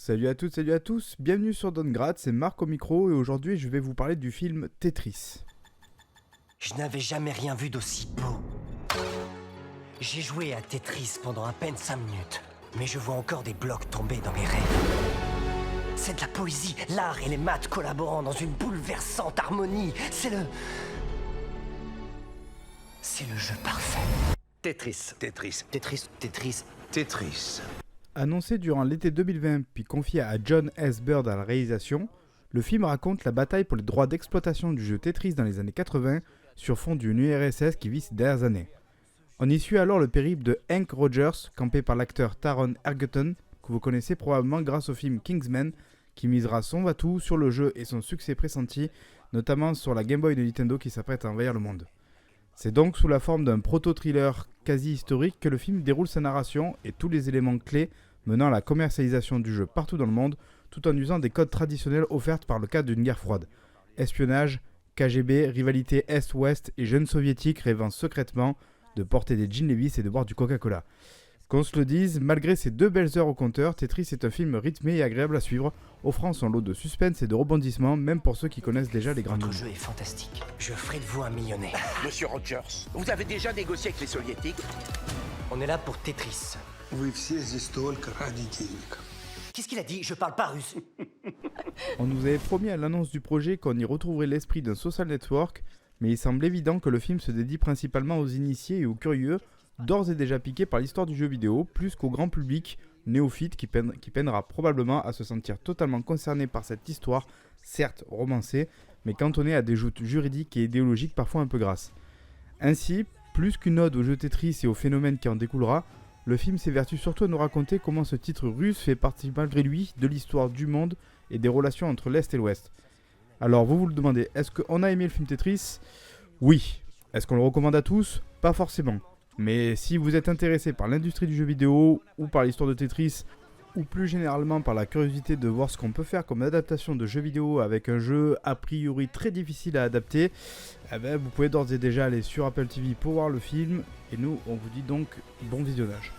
Salut à toutes, salut à tous, bienvenue sur Dongrad, c'est Marc au micro et aujourd'hui je vais vous parler du film Tetris. Je n'avais jamais rien vu d'aussi beau. J'ai joué à Tetris pendant à peine 5 minutes, mais je vois encore des blocs tomber dans mes rêves. C'est de la poésie, l'art et les maths collaborant dans une bouleversante harmonie. C'est le jeu parfait. Tetris. Annoncé durant l'été 2020 puis confié à John S. Bird à la réalisation, le film raconte la bataille pour les droits d'exploitation du jeu Tetris dans les années 80 sur fond d'une URSS qui vit ces dernières années. On y suit alors le périple de Hank Rogers, campé par l'acteur Taron Egerton, que vous connaissez probablement grâce au film Kingsman, qui misera son va-tout sur le jeu et son succès pressenti, notamment sur la Game Boy de Nintendo qui s'apprête à envahir le monde. C'est donc sous la forme d'un proto-thriller quasi historique que le film déroule sa narration et tous les éléments clés menant à la commercialisation du jeu partout dans le monde, tout en usant des codes traditionnels offerts par le cadre d'une guerre froide. Espionnage, KGB, rivalité Est-Ouest et jeunes soviétiques rêvant secrètement de porter des jeans Levi's et de boire du Coca-Cola. Qu'on se le dise, malgré ses 2 belles heures au compteur, Tetris est un film rythmé et agréable à suivre, offrant son lot de suspense et de rebondissements, même pour ceux qui connaissent déjà les grandes Votre lignes. jeu est fantastique. Je ferai de vous un millionnaire. Monsieur Rogers, vous avez déjà négocié avec les soviétiques? On est là pour Tetris. Вы все здесь только ради денег. Qu'est-ce qu'il a dit? Je parle pas russe. On nous avait promis à l'annonce du projet qu'on y retrouverait l'esprit d'un social network, mais il semble évident que le film se dédie principalement aux initiés et aux curieux, d'ores et déjà piqués par l'histoire du jeu vidéo, plus qu'au grand public néophyte qui peinera probablement à se sentir totalement concerné par cette histoire, certes romancée, mais cantonnée à des joutes juridiques et idéologiques parfois un peu grasses. Ainsi, plus qu'une ode au jeu Tetris et au phénomène qui en découlera, le film s'évertue surtout à nous raconter comment ce titre russe fait partie malgré lui de l'histoire du monde et des relations entre l'Est et l'Ouest. Alors vous le demandez, est-ce qu'on a aimé le film Tetris? Oui. Est-ce qu'on le recommande à tous? Pas forcément. Mais si vous êtes intéressé par l'industrie du jeu vidéo ou par l'histoire de Tetris, ou plus généralement par la curiosité de voir ce qu'on peut faire comme adaptation de jeux vidéo avec un jeu a priori très difficile à adapter, vous pouvez d'ores et déjà aller sur Apple TV pour voir le film, et nous on vous dit donc bon visionnage.